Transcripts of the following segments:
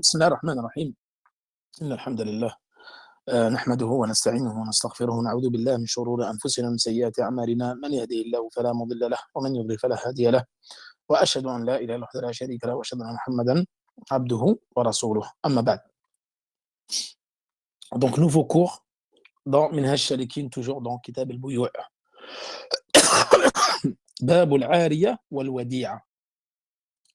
بسم الله الرحمن الرحيم. إن الحمد لله نحمده ونستعينه ونستغفره ونعوذ بالله من شرور أنفسنا ومن سيئات أعمالنا من يهده الله فلا مضل له ومن يضلل فلا هادي له وأشهد أن لا إله إلا الله وحده لا شريك له وأشهد أن محمدا عبده ورسوله أما بعد. Donc nouveau cours dans Minhaj Salikin, toujours dans Kitab al-Buyu'. Bab al-Ariya wal-Wadi'a.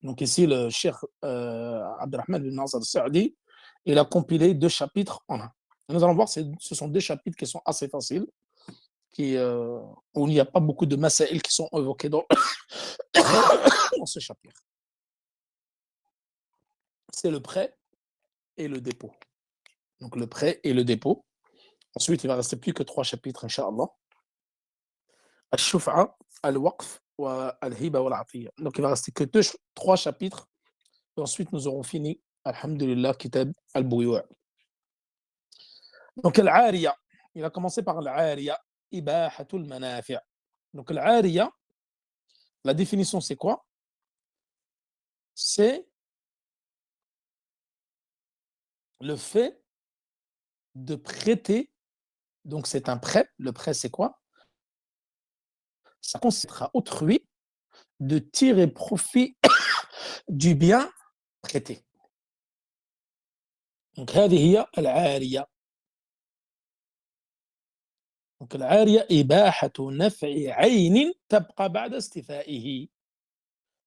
Donc ici le Cheikh Abdelrahman bin Nasser al-Sa'di, il a compilé 2 chapitres en un. Nous allons voir, ce sont 2 chapitres qui sont assez faciles, où il n'y a pas beaucoup de masaïl qui sont évoqués dans ce chapitre. C'est le prêt et le dépôt. Donc le prêt et le dépôt. Ensuite, il ne va rester plus que 3 chapitres, Inch'Allah. Al-Shuf'a, Al-Waqf, Al-Hiba wa Al-Atiyya. Donc il ne va rester que 3 chapitres. Et ensuite, nous aurons fini, Alhamdulillah, Kitab al-Buyu'. Donc Al-Ariya, il a commencé par Al-Ariya, Ibahatul Manafi'. Donc Al-Ariya, la définition c'est quoi? C'est le fait de prêter. Donc c'est un prêt. Le prêt c'est quoi? Ça consiste à autrui de tirer profit du bien prêté. Donc هذه هي العارية. Donc العارية إباحة نفع عين تبقى بعد استيفائه.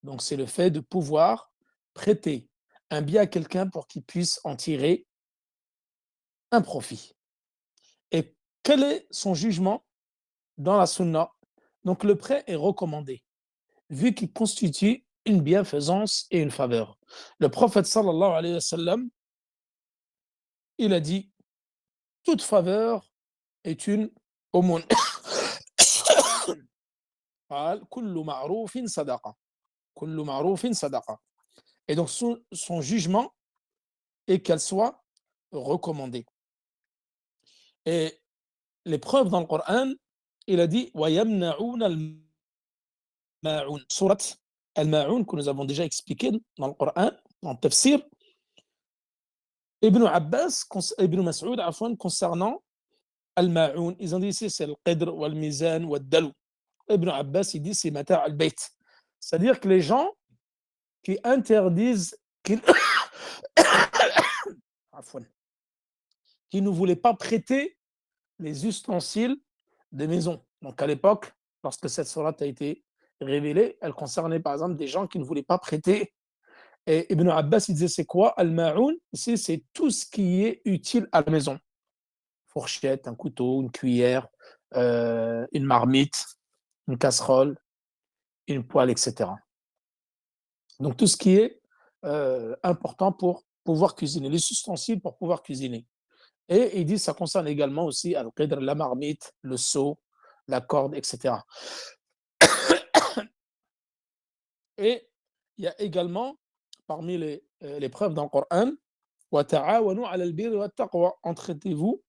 Donc c'est le fait de pouvoir prêter un bien à quelqu'un pour qu'il puisse en tirer un profit. Et quel est son jugement dans la sunna? Donc le prêt est recommandé, vu qu'il constitue une bienfaisance et une faveur. Le prophète sallallahu alayhi wa sallam, il a dit, toute faveur est une aumône. Kullu ma'roufin sadaqa. Kullu ma'roufin sadaqa. Et donc son jugement est qu'elle soit recommandée. Et les preuves dans le Coran, il a dit وَيَمْنَعُونَ الْمَاعُونَ. Surat al-Ma'oun que nous avons déjà expliqué dans le Coran, en tafsir. Ibn Abbas, Ibn Mas'ud, concernant al-Ma'oun, ils ont dit ici c'est le qidr, wal mizan, wal dalu. Ibn Abbas, il dit c'est mata' al-bayt. C'est-à-dire que les gens qui interdisent, qui ne voulaient pas prêter les ustensiles des maisons. Donc à l'époque, lorsque cette sourate a été révélée, elle concernait par exemple des gens qui ne voulaient pas prêter. Et Ibn Abbas, il disait c'est quoi al-ma'oun? C'est tout ce qui est utile à la maison. Fourchette, un couteau, une cuillère, une marmite, une casserole, une poêle, etc. Donc tout ce qui est important pour pouvoir cuisiner, les ustensiles pour pouvoir cuisiner. Et il dit ça concerne également aussi al-qidr, la marmite, le seau, la corde, etc. Et il y a également, parmi les preuves dans le Coran, وَتَعَاوَنُوا عَلَى الْبِرِّ وَالتَّقْوَى. Entraidez-vous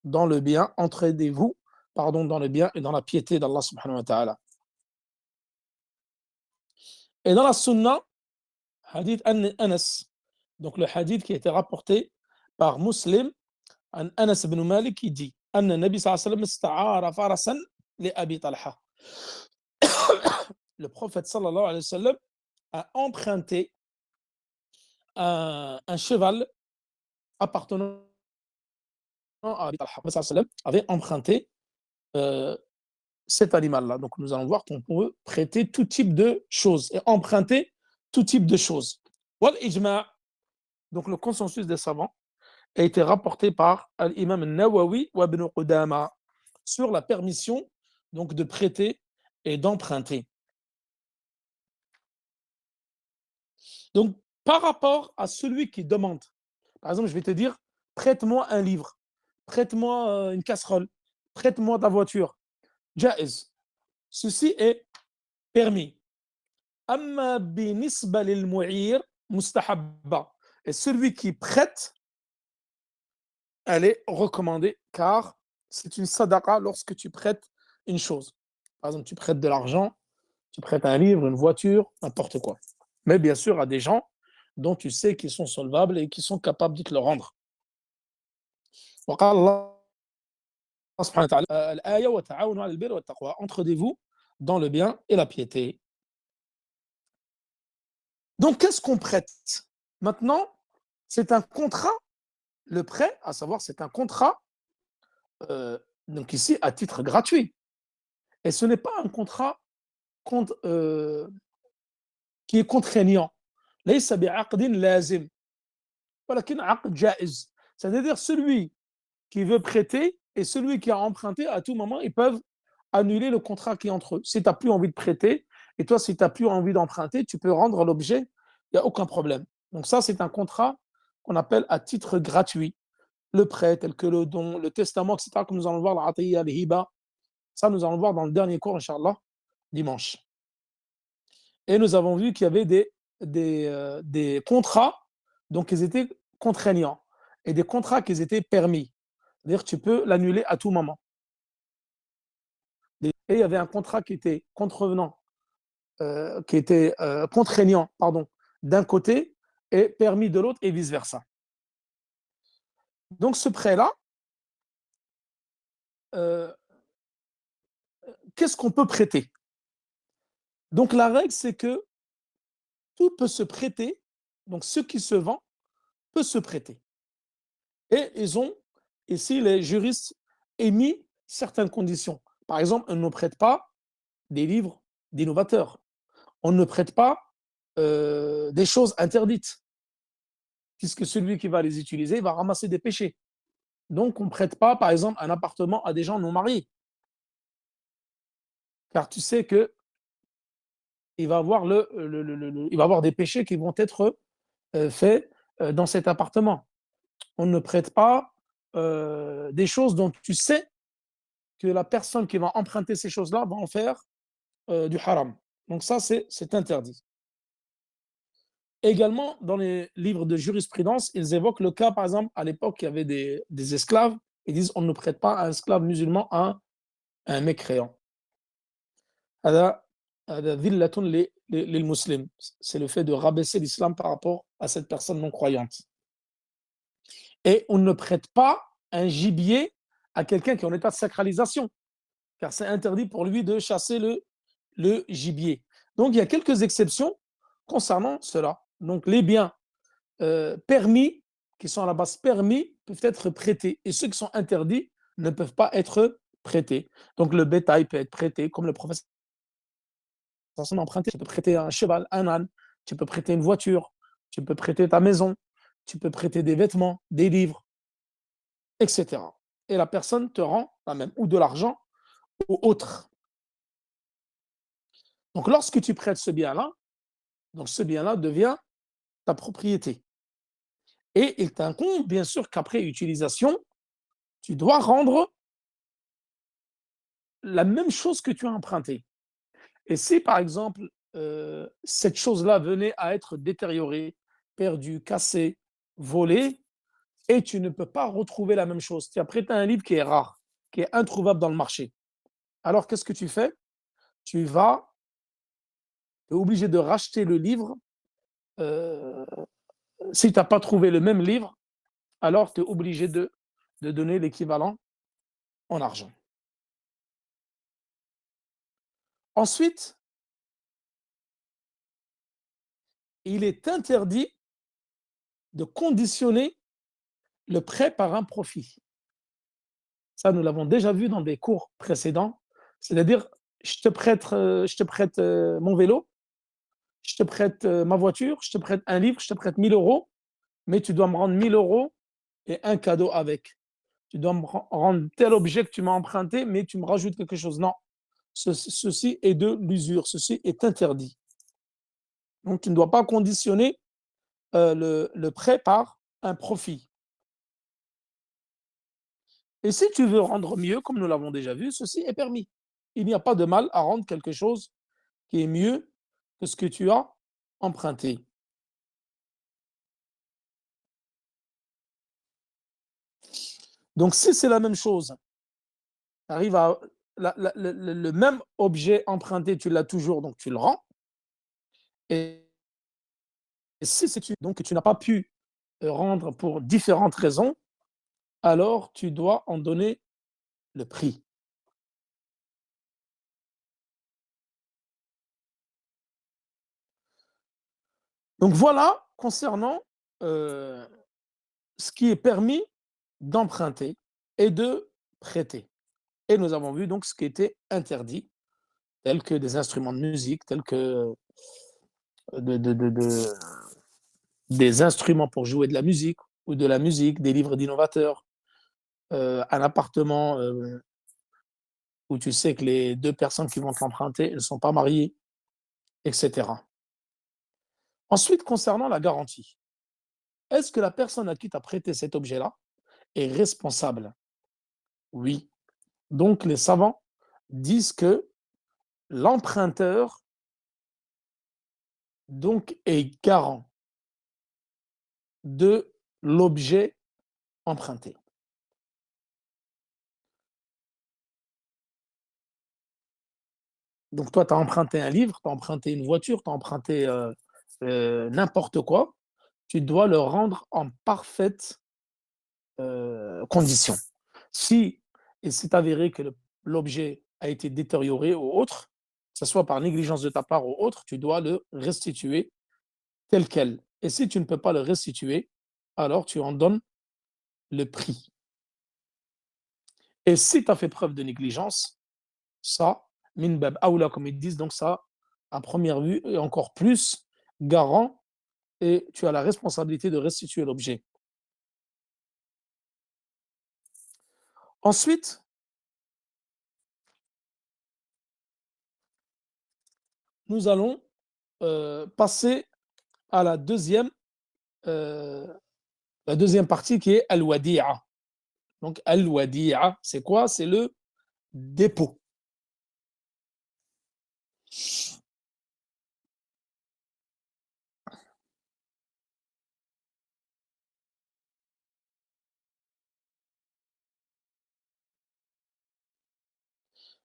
dans le bien, dans le bien et dans la piété d'Allah subhanahu wa ta'ala. Et dans la sunna, hadith Anas, donc le hadith qui a été rapporté par Muslim, Anas ibn Malik, qui dit أن النبي صلى الله عليه وسلم استعار فرسا لأبي طلحة. Le prophète sallallahu alayhi wa sallam a emprunté un cheval appartenant à Abi Talha. Le prophète sallallahu alayhi wa sallam avait emprunté cet animal-là. Donc nous allons voir qu'on peut prêter tout type de choses et emprunter tout type de choses. Wal ijma', donc le consensus des savants, a été rapporté par l'imam al-Nawawi wa Ibn Qudama sur la permission donc de prêter et d'emprunter. Donc par rapport à celui qui demande, par exemple je vais te dire prête-moi un livre, prête-moi une casserole, prête-moi ta voiture, jaiz, ceci est permis. Amma binisba lil mu'ir mustahabba. Et celui qui prête, elle est recommandée car c'est une sadaqa lorsque tu prêtes une chose. Par exemple, tu prêtes de l'argent, tu prêtes un livre, une voiture, n'importe quoi. Mais bien sûr, à des gens dont tu sais qu'ils sont solvables et qui sont capables de te le rendre. وقال الله سبحانه وتعالى الآية وتعاونوا على البر والتقوى. Entraidez-vous dans le bien et la piété. Donc, qu'est-ce qu'on prête? Maintenant, c'est un contrat, le prêt, à savoir, c'est un contrat, donc ici, à titre gratuit. Et ce n'est pas un contrat contre, qui est contraignant. ليس بعقد لازم ولكن عقد جائز. C'est-à-dire celui qui veut prêter et celui qui a emprunté, à tout moment, ils peuvent annuler le contrat qui est entre eux. Si tu n'as plus envie de prêter, et toi, si tu n'as plus envie d'emprunter, tu peux rendre l'objet, il n'y a aucun problème. Donc ça, c'est un contrat qu'on appelle à titre gratuit. Le prêt, tel que le don, le testament, etc., comme nous allons voir, la atiyya, le hiba, ça, nous allons voir dans le dernier cours, Inch'Allah, dimanche. Et nous avons vu qu'il y avait des contrats, donc ils étaient contraignants, et des contrats qui étaient permis. C'est-à-dire que tu peux l'annuler à tout moment. Et il y avait un contrat qui était contrevenant, qui était contraignant, pardon, d'un côté et permis de l'autre et vice-versa. Donc ce prêt-là, euh, qu'est-ce qu'on peut prêter? Donc la règle, c'est que tout peut se prêter, donc ce qui se vend peut se prêter. Et ils ont, ici, les juristes, émis certaines conditions. Par exemple, on ne prête pas des livres d'innovateurs. On ne prête pas des choses interdites, puisque celui qui va les utiliser va ramasser des péchés. Donc, on ne prête pas, par exemple, un appartement à des gens non mariés, car tu sais qu'il va avoir, il va avoir des péchés qui vont être faits dans cet appartement. On ne prête pas des choses dont tu sais que la personne qui va emprunter ces choses-là va en faire du haram. Donc ça, c'est interdit. Également, dans les livres de jurisprudence, ils évoquent le cas, par exemple, à l'époque, il y avait des esclaves. Ils disent on ne prête pas un esclave musulman à un mécréant. Les musulmans. C'est le fait de rabaisser l'islam par rapport à cette personne non croyante. Et on ne prête pas un gibier à quelqu'un qui est en état de sacralisation, car c'est interdit pour lui de chasser le gibier. Donc, il y a quelques exceptions concernant cela. Donc, les biens permis, qui sont à la base permis, peuvent être prêtés. Et ceux qui sont interdits ne peuvent pas être prêtés. Donc, le bétail peut être prêté, comme le professeur a emprunté. Tu peux prêter un cheval, un âne, tu peux prêter une voiture, tu peux prêter ta maison, tu peux prêter des vêtements, des livres, etc. Et la personne te rend la même, ou de l'argent, ou autre. Donc, lorsque tu prêtes ce bien-là, donc ce bien-là devient ta propriété. Et il t'incombe, bien sûr, qu'après utilisation, tu dois rendre la même chose que tu as emprunté. Et si, par exemple, cette chose-là venait à être détériorée, perdue, cassée, volée, et tu ne peux pas retrouver la même chose. Tu as prêté un livre qui est rare, qui est introuvable dans le marché. Alors, qu'est-ce que tu fais? Tu vas, tu es obligé de racheter le livre. Euh, si tu n'as pas trouvé le même livre, alors tu es obligé de donner l'équivalent en argent. Ensuite, il est interdit de conditionner le prêt par un profit. Ça, nous l'avons déjà vu dans des cours précédents. C'est-à-dire, je te prête mon vélo, je te prête ma voiture, je te prête un livre, je te prête 1000 euros, mais tu dois me rendre 1000 euros et un cadeau avec. Tu dois me rendre tel objet que tu m'as emprunté, mais tu me rajoutes quelque chose. Non, ceci est de l'usure, ceci est interdit. Donc, tu ne dois pas conditionner le prêt par un profit. Et si tu veux rendre mieux, comme nous l'avons déjà vu, ceci est permis. Il n'y a pas de mal à rendre quelque chose qui est mieux que ce que tu as emprunté. Donc, si c'est la même chose, arrive à le même objet emprunté, tu l'as toujours, donc tu le rends. Et si c'est donc tu n'as pas pu rendre pour différentes raisons, alors tu dois en donner le prix. Donc voilà concernant euh, ce qui est permis d'emprunter et de prêter. Et nous avons vu donc ce qui était interdit, tels que des instruments de musique, tels que de, des instruments pour jouer de la musique ou de la musique, des livres d'innovateurs, un appartement où tu sais que les deux personnes qui vont t'emprunter ne sont pas mariées, etc. Ensuite, concernant la garantie, est-ce que la personne à qui tu as prêté cet objet-là est responsable? Oui. Donc, les savants disent que l'emprunteur donc est garant de l'objet emprunté. Donc, toi, tu as emprunté un livre, tu as emprunté une voiture, tu as emprunté n'importe quoi, tu dois le rendre en parfaite condition. Si il s'est avéré que l'objet a été détérioré ou autre, que ce soit par négligence de ta part ou autre, tu dois le restituer tel quel. Et si tu ne peux pas le restituer, alors tu en donnes le prix. Et si tu as fait preuve de négligence, ça, min bab aoula, comme ils disent, donc ça, à première vue, est encore plus garant et tu as la responsabilité de restituer l'objet. Ensuite, nous allons passer à euh, la deuxième partie qui est al-wadi'a. Donc, al-wadi'a, c'est quoi? C'est le dépôt.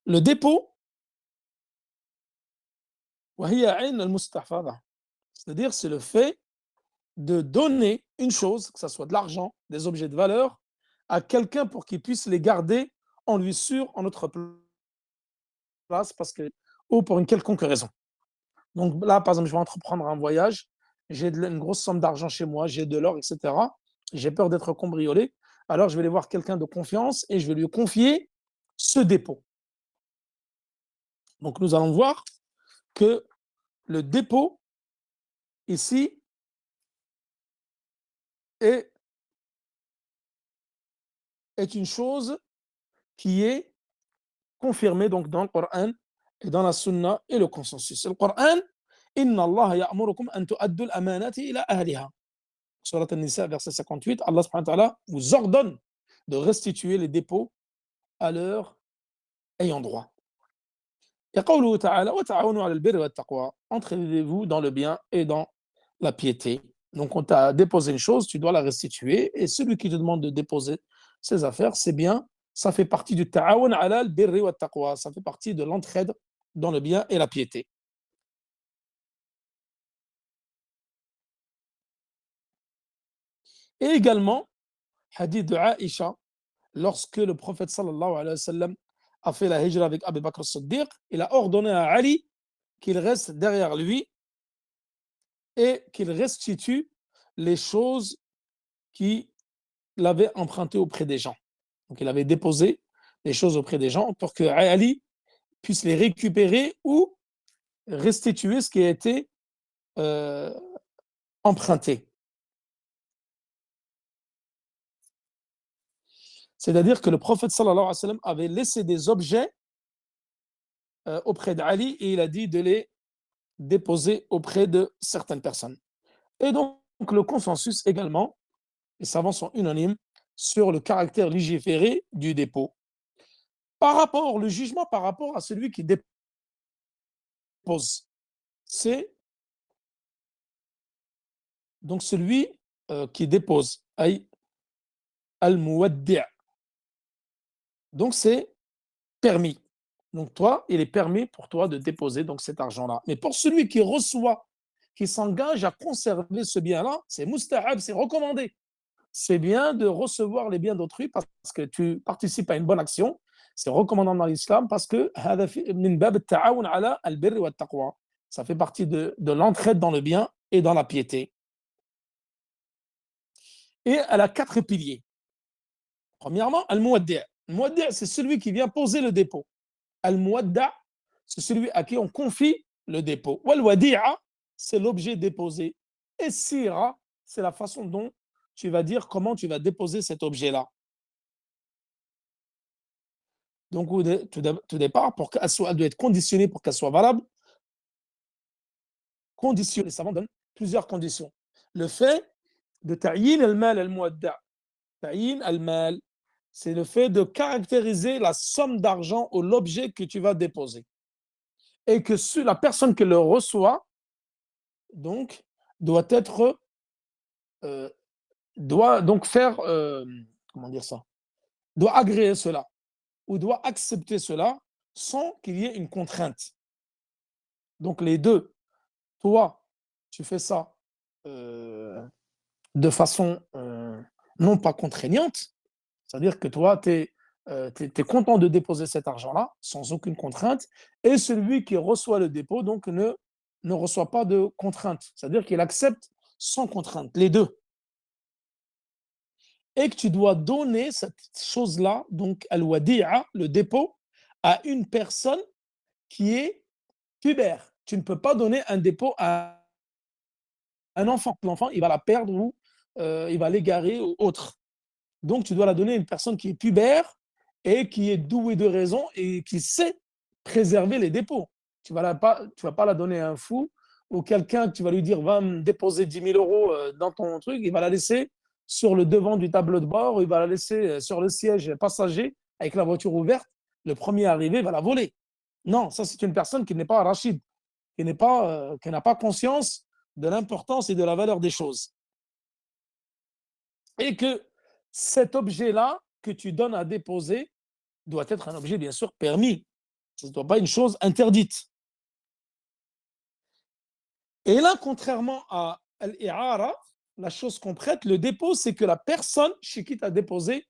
Le dépôt, c'est-à-dire c'est le fait de donner une chose, que ce soit de l'argent, des objets de valeur, à quelqu'un pour qu'il puisse les garder en lui sûr en notre place parce que, ou pour une quelconque raison. Donc là, par exemple, je vais entreprendre un voyage, j'ai une grosse somme d'argent chez moi, j'ai de l'or, etc. J'ai peur d'être cambriolé. Alors, je vais aller voir quelqu'un de confiance et je vais lui confier ce dépôt. Donc, nous allons voir que le dépôt, ici, est, est une chose qui est confirmée donc, dans le Coran et dans la Sunna et le consensus. Le Coran, Inna Allah ya'murukum an tu'addu al-amanati ila ahliha. Surat An-Nisa, verset 58, Allah subhanahu wa ta'ala vous ordonne de restituer les dépôts à leur ayant droit. يقوله تعالى وتعاونوا على البر والتقوى. Entraidez-vous dans le bien et dans la piété. Donc, on t'a déposé une chose, tu dois la restituer. Et celui qui te demande de déposer ses affaires, c'est bien, ça fait partie du ta'awun ala al-birri wa taqwa. Ça fait partie de l'entraide dans le bien et la piété. Et également, hadith de Aïcha, lorsque le prophète sallallahu alayhi wa sallam a fait la hijra avec Abu Bakr as-Siddiq, il a ordonné à Ali qu'il reste derrière lui et qu'il restitue les choses qu'il avait empruntées auprès des gens. Donc il avait déposé les choses auprès des gens pour que Ali puisse les récupérer ou restituer ce qui a été euh, emprunté. C'est-à-dire que le prophète sallallahu alayhi wa sallam avait laissé des objets auprès d'Ali et il a dit de les déposer auprès de certaines personnes. Et donc le consensus également, les savants sont unanimes sur le caractère légiféré du dépôt. Par rapport, le jugement par rapport à celui qui dépose, c'est donc celui qui dépose, aïe al-muwaddi'. Donc c'est permis. Donc toi, il est permis pour toi de déposer donc cet argent-là. Mais pour celui qui reçoit, qui s'engage à conserver ce bien-là, c'est mustahab, c'est recommandé. C'est bien de recevoir les biens d'autrui parce que tu participes à une bonne action. C'est recommandant dans l'islam parce que ça fait partie de l'entraide dans le bien et dans la piété. Et elle a 4 piliers. Premièrement, al-muwaddi'. Al-muwaddi', c'est celui qui vient poser le dépôt. Al-muwadda', c'est celui à qui on confie le dépôt. Wal-wadi'a, c'est l'objet déposé. Et sira, c'est la façon dont tu vas dire comment tu vas déposer cet objet-là. Donc, tout départ, pour qu'elle soit, elle doit être conditionnée pour qu'elle soit valable. Conditionnée, les savants donnent plusieurs conditions. Le fait de ta'yin al-mal al-muwadda'. Ta'yin al-mal, c'est le fait de caractériser la somme d'argent ou l'objet que tu vas déposer. Et que la personne qui le reçoit, donc, doit être, doit donc faire, comment dire ça, doit agréer cela, ou doit accepter cela sans qu'il y ait une contrainte. Donc, les deux, toi, tu fais ça de façon non pas contraignante, c'est-à-dire que toi, tu es content de déposer cet argent-là sans aucune contrainte, et celui qui reçoit le dépôt donc ne reçoit pas de contrainte, c'est-à-dire qu'il accepte sans contrainte, les deux. Et que tu dois donner cette chose-là, donc al-wadi'a, le dépôt, à une personne qui est pubère. Tu ne peux pas donner un dépôt à un enfant. L'enfant, il va la perdre ou il va l'égarer ou autre. Donc, tu dois la donner à une personne qui est pubère et qui est douée de raison et qui sait préserver les dépôts. Tu ne vas pas la donner à un fou ou quelqu'un que tu vas lui dire va me déposer 10 000 euros dans ton truc, il va la laisser sur le devant du tableau de bord, ou il va la laisser sur le siège passager avec la voiture ouverte. Le premier arrivé va la voler. Non, ça, c'est une personne qui n'est pas rachid, qui n'a pas conscience de l'importance et de la valeur des choses. Et que cet objet-là que tu donnes à déposer doit être un objet, bien sûr, permis. Ce ne doit pas être une chose interdite. Et là, contrairement à al-i'ara, la chose qu'on prête, le dépôt, c'est que la personne chez qui tu as déposé,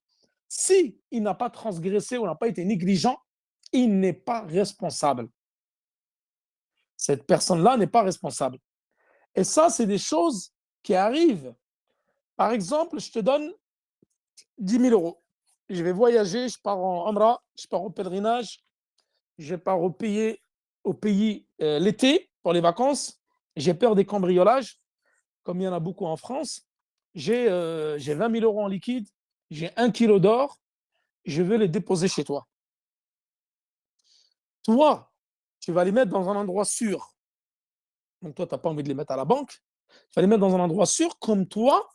si il n'a pas transgressé ou n'a pas été négligent, il n'est pas responsable. Cette personne-là n'est pas responsable. Et ça, c'est des choses qui arrivent. Par exemple, je te donne 10 000 euros. Je vais voyager, je pars en Umrah, je pars au pèlerinage, je pars au pays l'été pour les vacances. J'ai peur des cambriolages, comme il y en a beaucoup en France. J'ai 20 000 euros en liquide, j'ai 1 kilo d'or, je veux les déposer chez toi. Toi, tu vas les mettre dans un endroit sûr. Donc toi, tu n'as pas envie de les mettre à la banque. Tu vas les mettre dans un endroit sûr, comme toi,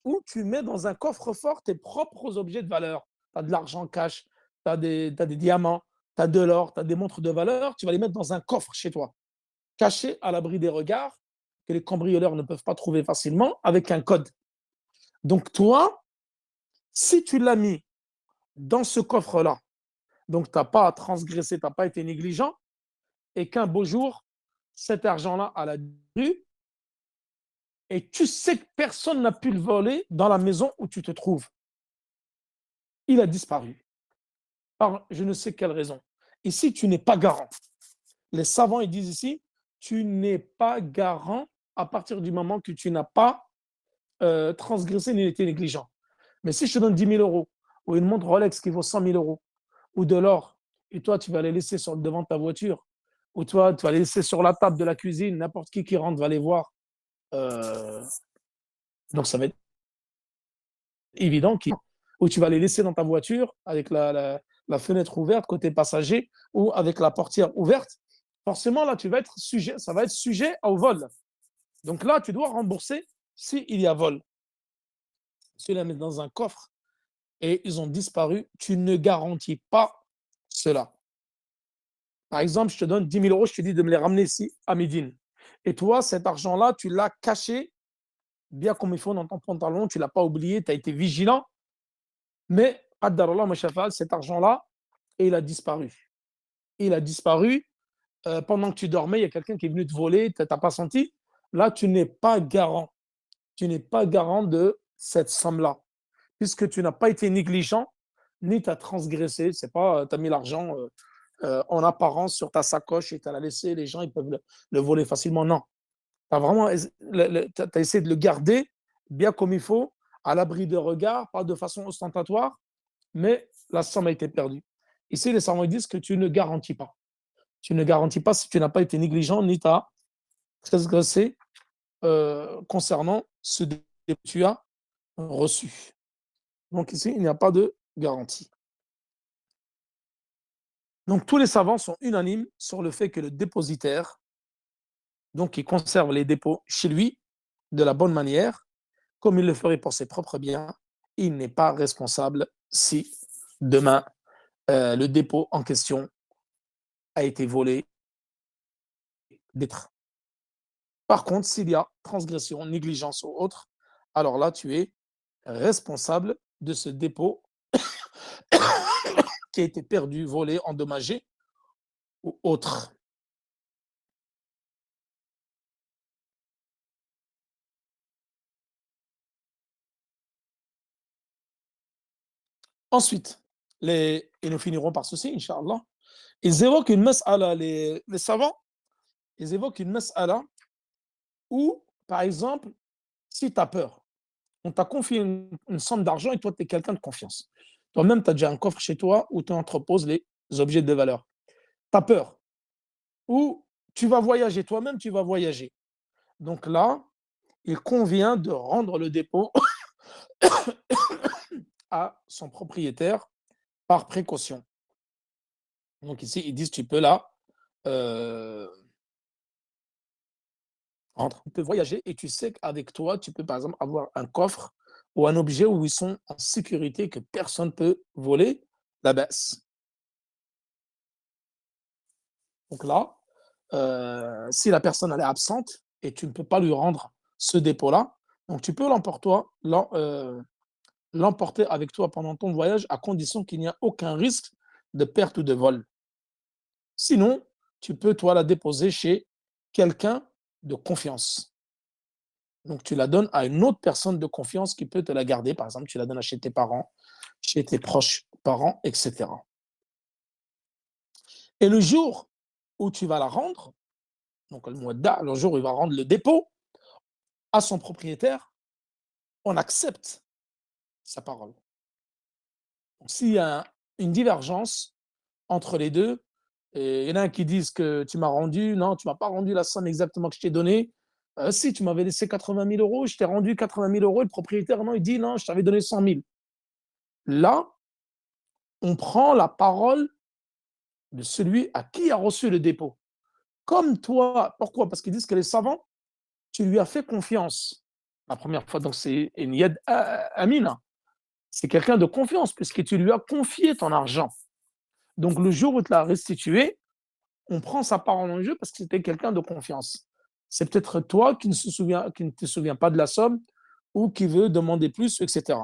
où tu mets dans un coffre-fort tes propres objets de valeur. Tu as de l'argent cash, tu as des diamants, tu as de l'or, tu as des montres de valeur, tu vas les mettre dans un coffre chez toi, caché à l'abri des regards, que les cambrioleurs ne peuvent pas trouver facilement, avec un code. Donc toi, si tu l'as mis dans ce coffre-là, donc tu n'as pas transgressé, tu n'as pas été négligent, et qu'un beau jour, cet argent-là a la rue, et tu sais que personne n'a pu le voler dans la maison où tu te trouves. Il a disparu. Par je ne sais quelle raison. Ici, tu n'es pas garant. Les savants, ils disent ici, tu n'es pas garant à partir du moment que tu n'as pas transgressé ni été négligent. Mais si je te donne 10 000 euros, ou une montre Rolex qui vaut 100 000 euros, ou de l'or, et toi, tu vas les laisser sur le devant de ta voiture, ou toi, tu vas les laisser sur la table de la cuisine, n'importe qui rentre va les voir. Donc, ça va être évident ou tu vas les laisser dans ta voiture avec la fenêtre ouverte côté passager ou avec la portière ouverte. Forcément, là, ça va être sujet au vol. Donc là, tu dois rembourser s'il y a vol. Si tu les mets dans un coffre et ils ont disparu, tu ne garantis pas cela. Par exemple, je te donne 10 000 euros, je te dis de me les ramener ici à Médine. Et toi, cet argent-là, tu l'as caché bien comme il faut dans ton pantalon, tu ne l'as pas oublié, tu as été vigilant. Mais, Addarallah, cet argent-là, il a disparu. Il a disparu pendant que tu dormais, il y a quelqu'un qui est venu te voler, tu n'as pas senti, là, tu n'es pas garant. Tu n'es pas garant de cette somme-là, puisque tu n'as pas été négligent, ni tu as transgressé. C'est pas, tu as mis l'argent en apparence sur ta sacoche et tu l'as laissé, les gens ils peuvent le voler facilement. Non, tu as vraiment t'as essayé de le garder bien comme il faut, à l'abri de regard, pas de façon ostentatoire, mais la somme a été perdue. Ici, les savants disent que tu ne garantis pas. Tu ne garantis pas si tu n'as pas été négligent, ni tu as transgressé concernant ce que tu as reçu. Donc ici, il n'y a pas de garantie. Donc tous les savants sont unanimes sur le fait que le dépositaire, donc il conserve les dépôts chez lui de la bonne manière, comme il le ferait pour ses propres biens, il n'est pas responsable si demain le dépôt en question a été volé d'être. Par contre, s'il y a transgression, négligence ou autre, alors là, tu es responsable de ce dépôt qui a été perdu, volé, endommagé ou autre. Ensuite, et nous finirons par ceci, Inch'Allah, ils évoquent une mas'ala, les savants, ils évoquent une mas'ala où, par exemple, si tu as peur, on t'a confié une somme d'argent et toi, tu es quelqu'un de confiance. Toi-même, tu as déjà un coffre chez toi où tu entreposes les objets de valeur. Tu as peur. Ou tu vas voyager, toi-même, tu vas voyager. Donc là, il convient de rendre le dépôt à son propriétaire par précaution. Donc ici, ils disent, tu peux là, tu peux voyager et tu sais qu'avec toi, tu peux par exemple avoir un coffre ou un objet où ils sont en sécurité, que personne ne peut voler la baisse. Donc là, si la personne elle est absente et tu ne peux pas lui rendre ce dépôt-là, donc tu peux l'emporter avec toi pendant ton voyage à condition qu'il n'y a aucun risque de perte ou de vol. Sinon, tu peux, toi, la déposer chez quelqu'un de confiance. Donc, tu la donnes à une autre personne de confiance qui peut te la garder. Par exemple, tu la donnes chez tes parents, chez tes proches parents, etc. Et le jour où tu vas la rendre, donc le jour où il va rendre le dépôt à son propriétaire, on accepte sa parole. Donc, s'il y a une divergence entre les deux, et il y en a un qui disent que tu m'as rendu, non, tu ne m'as pas rendu la somme exactement que je t'ai donnée. Si, tu m'avais laissé 80 000 euros, je t'ai rendu 80 000 euros, et le propriétaire, non, il dit, non, je t'avais donné 100 000. Là, on prend la parole de celui à qui a reçu le dépôt. Comme toi, pourquoi? Parce qu'ils disent que les savants, tu lui as fait confiance la première fois. Donc, c'est une yad amina. C'est quelqu'un de confiance, puisque tu lui as confié ton argent. Donc, le jour où tu l'as restitué, on prend sa parole en jeu parce que c'était quelqu'un de confiance. C'est peut-être toi qui ne te souviens pas de la somme ou qui veut demander plus, etc.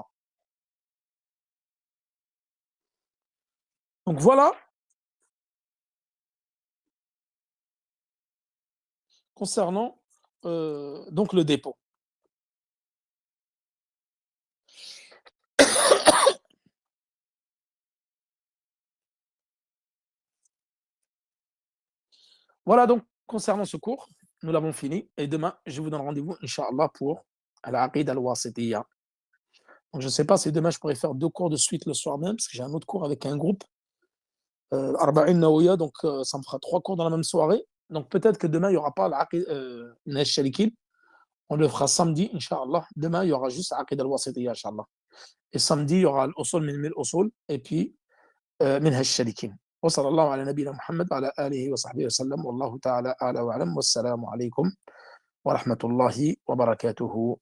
Donc voilà, concernant donc le dépôt. Voilà donc concernant ce cours, nous l'avons fini et demain, je vous donne rendez-vous, Inch'Allah, pour Al-Aqid al-Wasitiyya. Donc je ne sais pas si demain je pourrais faire 2 cours de suite le soir même, parce que j'ai un autre cours avec un groupe, Arba'in Naouya, donc ça me fera 3 cours dans la même soirée. Donc peut-être que demain, il n'y aura pas Al-Aqid Shalikin. On le fera samedi, Inch'Allah. Demain, il y aura juste Aqid al-Wasitiyya, Inch'Allah. Et samedi, il y aura l'Usul min al-Usul et puis منها الشريكين وصلى الله على نبينا محمد وعلى آله وصحبه وسلم والله تعالى أعلى وأعلم والسلام عليكم ورحمة الله وبركاته